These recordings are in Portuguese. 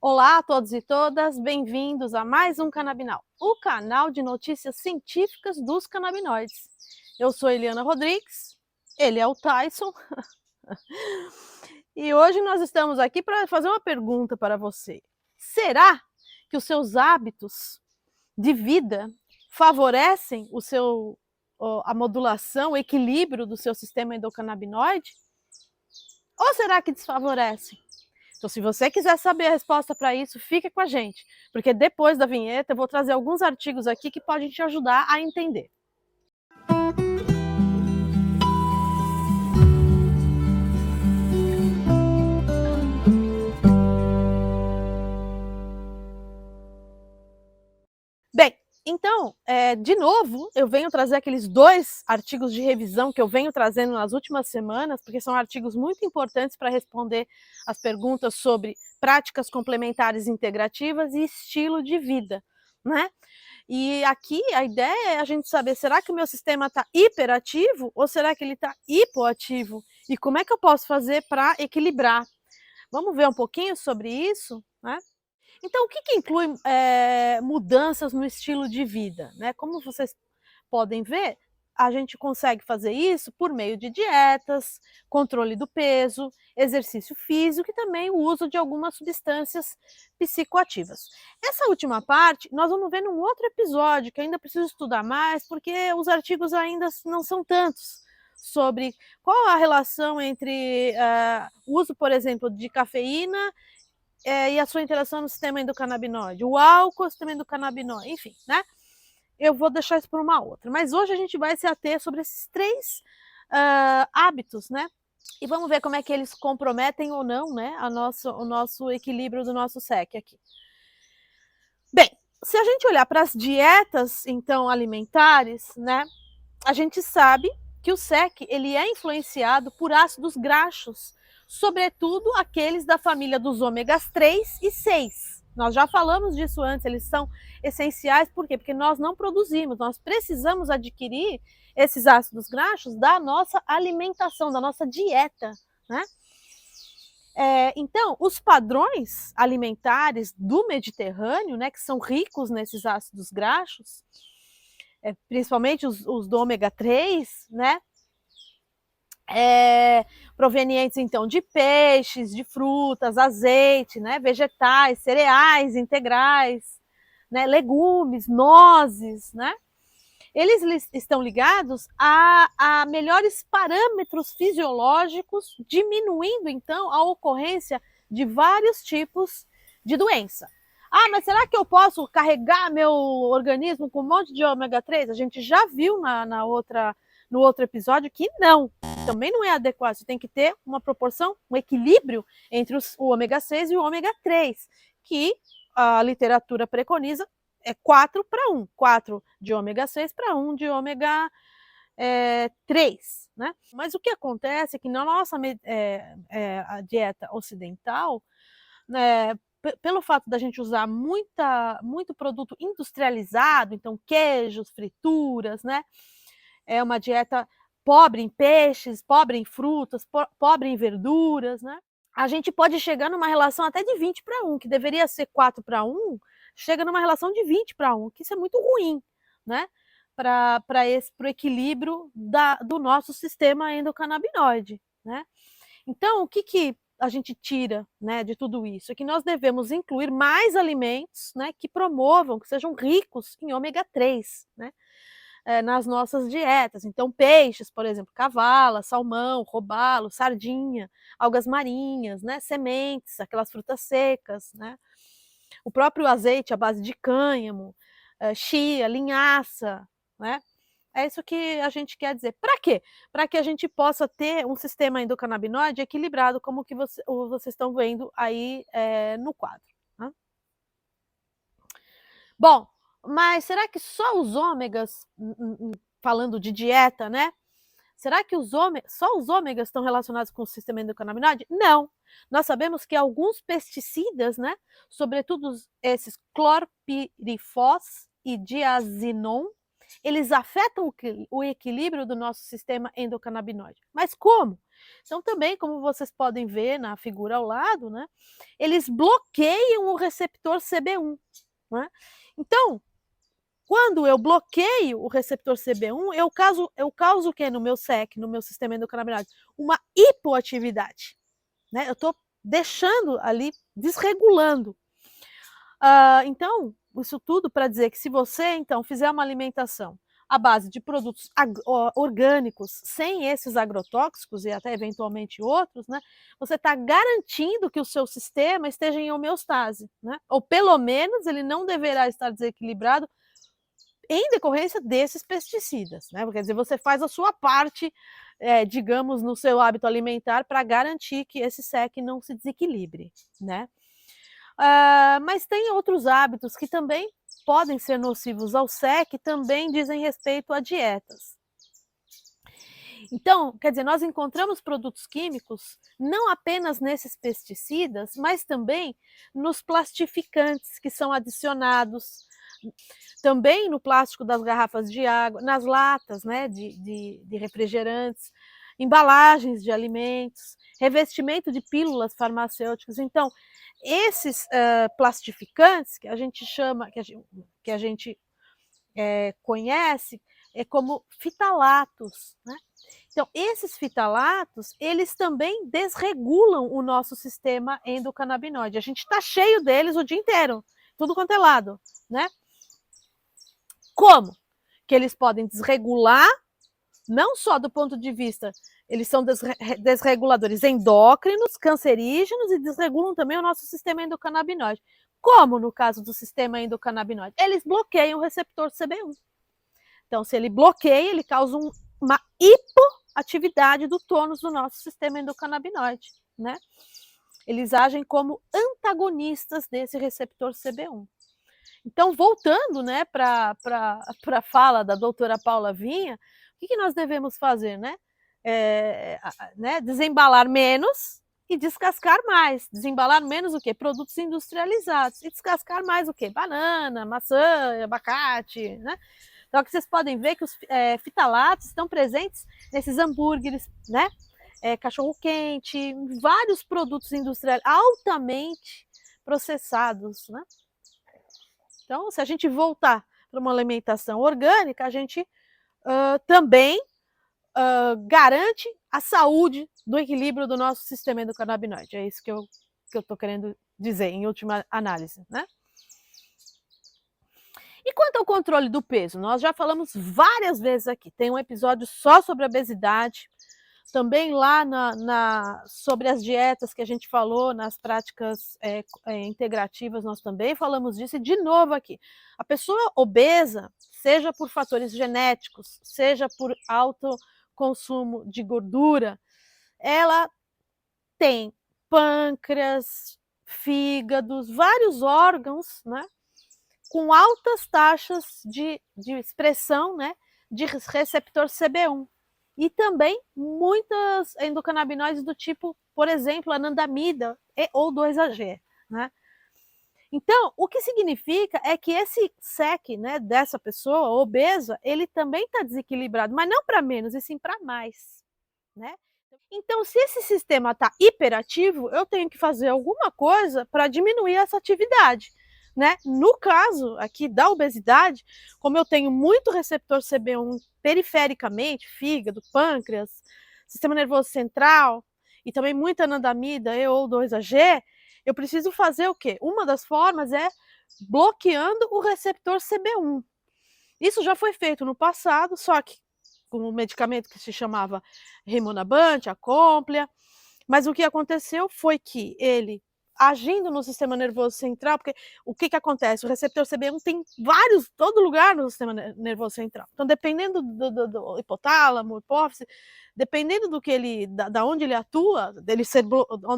Olá a todos e todas, bem-vindos a mais um Canabinal, o canal de notícias científicas dos canabinoides. Eu sou Eliana Rodrigues, ele é o Tyson, e hoje nós estamos aqui para fazer uma pergunta para você. Será que os seus hábitos de vida favorecem a modulação, o equilíbrio do seu sistema endocannabinoide? Ou será que desfavorecem? Então, se você quiser saber a resposta para isso, fique com a gente, porque depois da vinheta eu vou trazer alguns artigos aqui que podem te ajudar a entender. Bem, então, de novo, eu venho trazer aqueles 2 artigos de revisão que eu venho trazendo nas últimas semanas, porque são artigos muito importantes para responder as perguntas sobre práticas complementares integrativas e estilo de vida, né? E aqui a ideia é a gente saber, será que o meu sistema está hiperativo ou será que ele está hipoativo? E como é que eu posso fazer para equilibrar? Vamos ver um pouquinho sobre isso, né? Então, o que inclui mudanças no estilo de vida, né? Como vocês podem ver, a gente consegue fazer isso por meio de dietas, controle do peso, exercício físico e também o uso de algumas substâncias psicoativas. Essa última parte nós vamos ver num outro episódio, que ainda preciso estudar mais, porque os artigos ainda não são tantos sobre qual a relação entre o uso, por exemplo, de cafeína e a sua interação no sistema endocannabinoide, o álcool, o sistema endocannabinoide, enfim, né? Eu vou deixar isso para uma outra. Mas hoje a gente vai se ater sobre esses 3 hábitos, né? E vamos ver como é que eles comprometem ou não, né, o nosso equilíbrio do nosso SEC aqui. Bem, se a gente olhar para as dietas, então, alimentares, né, a gente sabe que o SEC ele é influenciado por ácidos graxos, sobretudo aqueles da família dos ômegas 3 e 6. Nós já falamos disso antes, eles são essenciais, por quê? Porque nós não produzimos, nós precisamos adquirir esses ácidos graxos da nossa alimentação, da nossa dieta, né? Então, os padrões alimentares do Mediterrâneo, né, que são ricos nesses ácidos graxos, principalmente os do ômega 3, né? Provenientes então de peixes, de frutas, azeite, né? Vegetais, cereais integrais, né? Legumes, nozes, né? Eles estão ligados a melhores parâmetros fisiológicos, diminuindo então a ocorrência de vários tipos de doença. Ah, mas será que eu posso carregar meu organismo com um monte de ômega 3? A gente já viu no outro episódio que não, também não é adequado. Você tem que ter uma proporção, um equilíbrio entre o ômega 6 e o ômega 3, que a literatura preconiza 4 para 1, 4 de ômega 6 para 1 de ômega 3, né? Mas o que acontece é que na nossa a dieta ocidental, né, pelo fato da gente usar muito produto industrializado, então queijos, frituras, né? É uma dieta pobre em peixes, pobre em frutas, pobre em verduras, né? A gente pode chegar numa relação até de 20 para 1, que deveria ser 4 para 1, chega numa relação de 20 para 1, que isso é muito ruim, né? Para o equilíbrio do nosso sistema endocannabinoide, né? Então, o que a gente tira, né, de tudo isso? É que nós devemos incluir mais alimentos, né, que promovam, que sejam ricos em ômega 3, né? Nas nossas dietas. Então, peixes, por exemplo, cavala, salmão, robalo, sardinha, algas marinhas, né? Sementes, aquelas frutas secas, né? O próprio azeite à base de cânhamo, chia, linhaça, né? É isso que a gente quer dizer. Para quê? Para que a gente possa ter um sistema endocannabinoide equilibrado, como que vocês estão vendo aí no quadro. Né? Bom, mas será que só os ômegas, falando de dieta, né? Será que só os ômegas estão relacionados com o sistema endocannabinoide? Não. Nós sabemos que alguns pesticidas, né, sobretudo esses clorpirifos e diazinon, eles afetam o equilíbrio do nosso sistema endocannabinoide. Mas como? Então também, como vocês podem ver na figura ao lado, né, eles bloqueiam o receptor CB1, né? Então, quando eu bloqueio o receptor CB1, eu causo o que no meu SEC, no meu sistema endocannabinoide? Uma hipoatividade, né? Eu estou deixando ali, desregulando. Então, isso tudo para dizer que se você, então, fizer uma alimentação à base de produtos orgânicos, sem esses agrotóxicos e até eventualmente outros, né, você está garantindo que o seu sistema esteja em homeostase, né? Ou pelo menos ele não deverá estar desequilibrado em decorrência desses pesticidas, né? Quer dizer, você faz a sua parte, digamos, no seu hábito alimentar para garantir que esse SEC não se desequilibre, né? Mas tem outros hábitos que também podem ser nocivos ao SEC, também dizem respeito a dietas. Então, quer dizer, nós encontramos produtos químicos não apenas nesses pesticidas, mas também nos plastificantes que são adicionados, também no plástico das garrafas de água, nas latas, né, de refrigerantes, embalagens de alimentos, revestimento de pílulas farmacêuticas. Então, esses plastificantes que a gente chama, que a gente conhece, como fitalatos, né? Então, esses fitalatos, eles também desregulam o nosso sistema endocannabinoide. A gente está cheio deles o dia inteiro, tudo quanto é lado, né? Como? Que eles podem desregular, não só do ponto de vista, eles são desreguladores endócrinos, cancerígenos e desregulam também o nosso sistema endocannabinoide. Como no caso do sistema endocannabinoide? Eles bloqueiam o receptor CB1. Então, se ele bloqueia, ele causa uma hipoatividade do tônus do nosso sistema endocannabinoide, né? Eles agem como antagonistas desse receptor CB1. Então, voltando, né, para a fala da doutora Paula Vinha, o que nós devemos fazer, né? Desembalar menos e descascar mais. Desembalar menos o quê? Produtos industrializados. E descascar mais o quê? Banana, maçã, abacate, né? Então, aqui vocês podem ver que os fitalatos estão presentes nesses hambúrgueres, né? Cachorro-quente, vários produtos industriais altamente processados, né? Então, se a gente voltar para uma alimentação orgânica, a gente também garante a saúde do equilíbrio do nosso sistema endocannabinoide. É isso que eu estou querendo dizer, em última análise, né? E quanto ao controle do peso? Nós já falamos várias vezes aqui. Tem um episódio só sobre obesidade, também lá sobre as dietas que a gente falou, nas práticas integrativas, nós também falamos disso, e de novo aqui, a pessoa obesa, seja por fatores genéticos, seja por alto consumo de gordura, ela tem pâncreas, fígados, vários órgãos, né, com altas taxas de expressão, né, de receptor CB1. E também muitas endocannabinoides do tipo, por exemplo, anandamida ou 2-AG, né? Então, o que significa é que esse SEC, né, dessa pessoa obesa, ele também está desequilibrado, mas não para menos, e sim para mais, né? Então, se esse sistema está hiperativo, eu tenho que fazer alguma coisa para diminuir essa atividade, né? No caso aqui da obesidade, como eu tenho muito receptor CB1 perifericamente, fígado, pâncreas, sistema nervoso central, e também muita anandamida ou 2-AG, eu preciso fazer o quê? Uma das formas é bloqueando o receptor CB1. Isso já foi feito no passado, só que com um medicamento que se chamava Rimonabant, Acomplia, mas o que aconteceu foi que ele, agindo no sistema nervoso central, porque o que acontece? O receptor CB1 tem vários, todo lugar no sistema nervoso central. Então, dependendo do hipotálamo, hipófise, dependendo do que ele, da onde ele atua,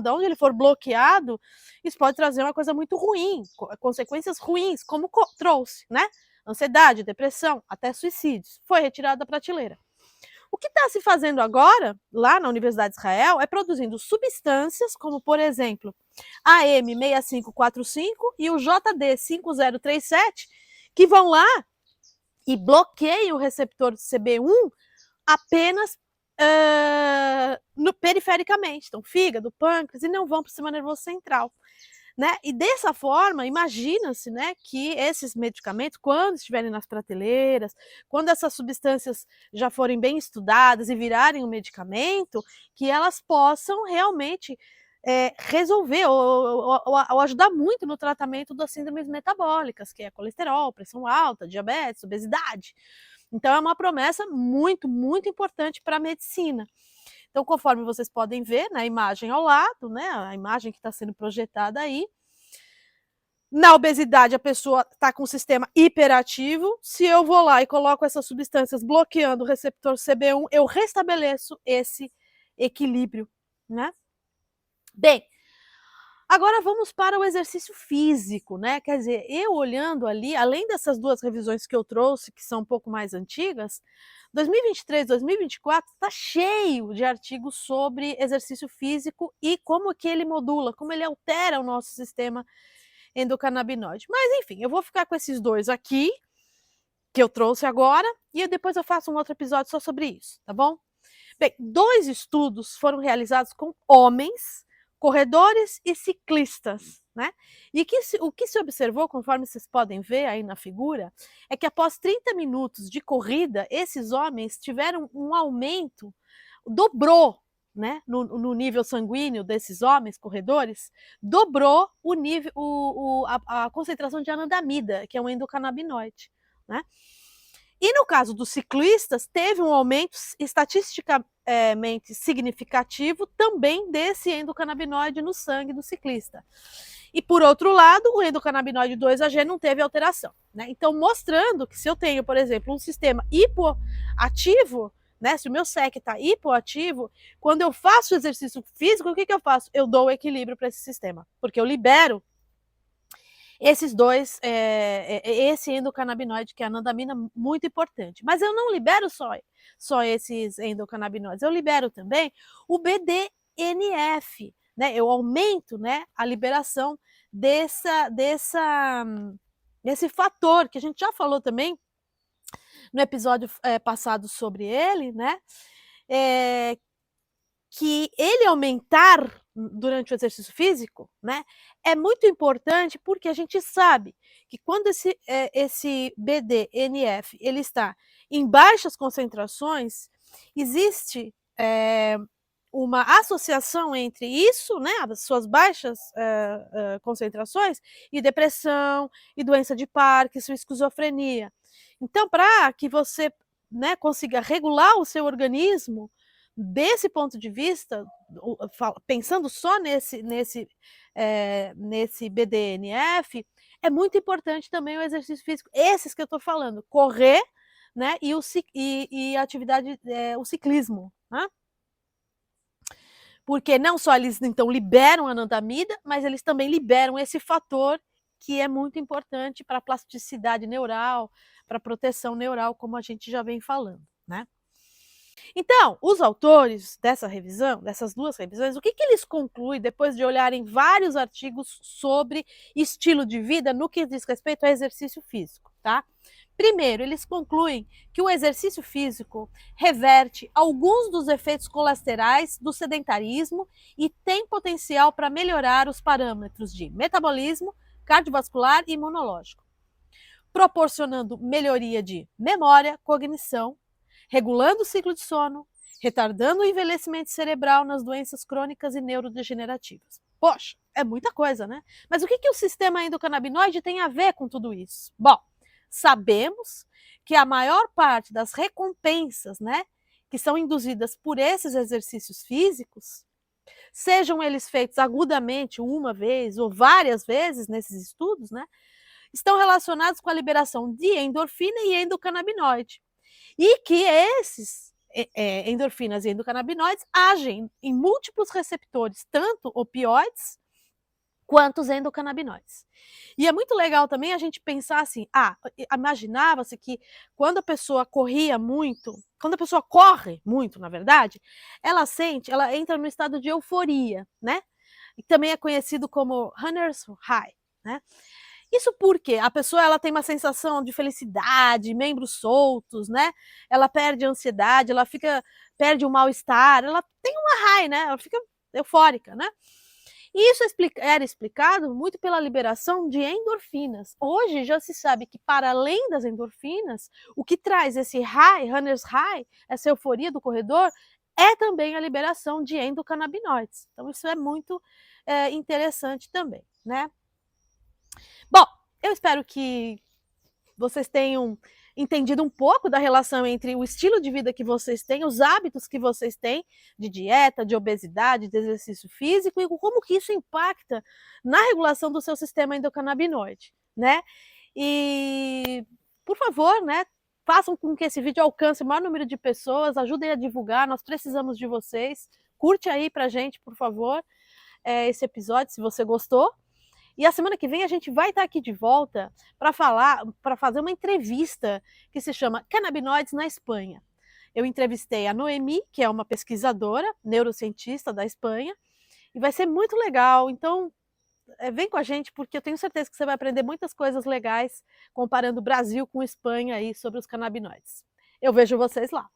da onde ele for bloqueado, isso pode trazer uma coisa muito ruim, consequências ruins, como trouxe, né? Ansiedade, depressão, até suicídios. Foi retirado da prateleira. O que está se fazendo agora, lá na Universidade de Israel, é produzindo substâncias como, por exemplo, AM6545 e o JD5037, que vão lá e bloqueiam o receptor CB1 apenas perifericamente, então fígado, pâncreas, e não vão para o sistema nervoso central. Né? E dessa forma, imagina-se, né, que esses medicamentos, quando estiverem nas prateleiras, quando essas substâncias já forem bem estudadas e virarem um medicamento, que elas possam realmente resolver ou ajudar muito no tratamento das síndromes metabólicas, que é colesterol, pressão alta, diabetes, obesidade. Então é uma promessa muito, muito importante para a medicina. Então, conforme vocês podem ver na imagem ao lado, né, a imagem que está sendo projetada aí, na obesidade a pessoa está com o sistema hiperativo. Se eu vou lá e coloco essas substâncias bloqueando o receptor CB1, eu restabeleço esse equilíbrio, né? Bem, agora vamos para o exercício físico, né? Quer dizer, eu olhando ali, além dessas duas revisões que eu trouxe, que são um pouco mais antigas, 2023, 2024 está cheio de artigos sobre exercício físico e como que ele modula, como ele altera o nosso sistema endocannabinoide. Mas enfim, eu vou ficar com esses dois aqui, que eu trouxe agora, e depois eu faço um outro episódio só sobre isso, tá bom? Bem, 2 estudos foram realizados com homens, corredores e ciclistas, né? E o que se observou, conforme vocês podem ver aí na figura, é que após 30 minutos de corrida, esses homens tiveram um aumento, dobrou, né, no nível sanguíneo desses homens corredores, dobrou o nível, a concentração de anandamida, que é um endocannabinoide, né? E no caso dos ciclistas, teve um aumento estatisticamente significativo também desse endocannabinoide no sangue do ciclista. E por outro lado, o endocannabinoide 2-AG não teve alteração, né? Então, mostrando que se eu tenho, por exemplo, um sistema hipoativo, né? Se o meu SEC está hipoativo, quando eu faço exercício físico, o que eu faço? Eu dou o equilíbrio para esse sistema, porque eu libero esses dois, esse endocannabinoide, que é a anandamina, muito importante. Mas eu não libero só esses endocannabinoides, eu libero também o BDNF, né? Eu aumento, né, a liberação desse fator, que a gente já falou também no episódio passado sobre ele, né? Que ele aumentar durante o exercício físico, né, é muito importante, porque a gente sabe que quando esse BDNF ele está em baixas concentrações, existe uma associação entre isso, né, as suas baixas concentrações, e depressão, e doença de Parkinson, esquizofrenia. Então, para que você, né, consiga regular o seu organismo, desse ponto de vista, pensando só nesse BDNF, é muito importante também o exercício físico, esses que eu estou falando, correr, né, e atividade, o ciclismo, né? Porque não só eles então liberam a anandamida, mas eles também liberam esse fator que é muito importante para a plasticidade neural, para a proteção neural, como a gente já vem falando, né? Então, os autores dessa revisão, dessas duas revisões, o que eles concluem depois de olharem vários artigos sobre estilo de vida no que diz respeito ao exercício físico, tá? Primeiro, eles concluem que o exercício físico reverte alguns dos efeitos colaterais do sedentarismo e tem potencial para melhorar os parâmetros de metabolismo, cardiovascular e imunológico, proporcionando melhoria de memória, cognição, regulando o ciclo de sono, retardando o envelhecimento cerebral nas doenças crônicas e neurodegenerativas. Poxa, é muita coisa, né? Mas o que o sistema endocannabinoide tem a ver com tudo isso? Bom, sabemos que a maior parte das recompensas, né, que são induzidas por esses exercícios físicos, sejam eles feitos agudamente uma vez ou várias vezes nesses estudos, né, estão relacionados com a liberação de endorfina e endocannabinoide. E que esses endorfinas e endocannabinoides agem em múltiplos receptores, tanto opioides quanto os endocannabinoides. E é muito legal também a gente pensar assim, imaginava-se que quando a pessoa corria muito, quando a pessoa corre muito, na verdade, ela entra no estado de euforia, né? E também é conhecido como runner's high, né? Isso porque a pessoa ela tem uma sensação de felicidade, membros soltos, né? Ela perde a ansiedade, ela perde o mal-estar, ela tem uma high, né? Ela fica eufórica, né? E isso era explicado muito pela liberação de endorfinas. Hoje já se sabe que, para além das endorfinas, o que traz esse high, runner's high, essa euforia do corredor, é também a liberação de endocannabinoides. Então, isso é muito interessante também, né? Bom, eu espero que vocês tenham entendido um pouco da relação entre o estilo de vida que vocês têm, os hábitos que vocês têm de dieta, de obesidade, de exercício físico e como que isso impacta na regulação do seu sistema endocannabinoide, né? E, por favor, né, façam com que esse vídeo alcance o maior número de pessoas, ajudem a divulgar, nós precisamos de vocês. Curte aí pra gente, por favor, esse episódio, se você gostou. E a semana que vem a gente vai estar aqui de volta para fazer uma entrevista que se chama Canabinoides na Espanha. Eu entrevistei a Noemi, que é uma pesquisadora, neurocientista da Espanha, e vai ser muito legal. Então, vem com a gente, porque eu tenho certeza que você vai aprender muitas coisas legais comparando o Brasil com Espanha aí sobre os canabinoides. Eu vejo vocês lá.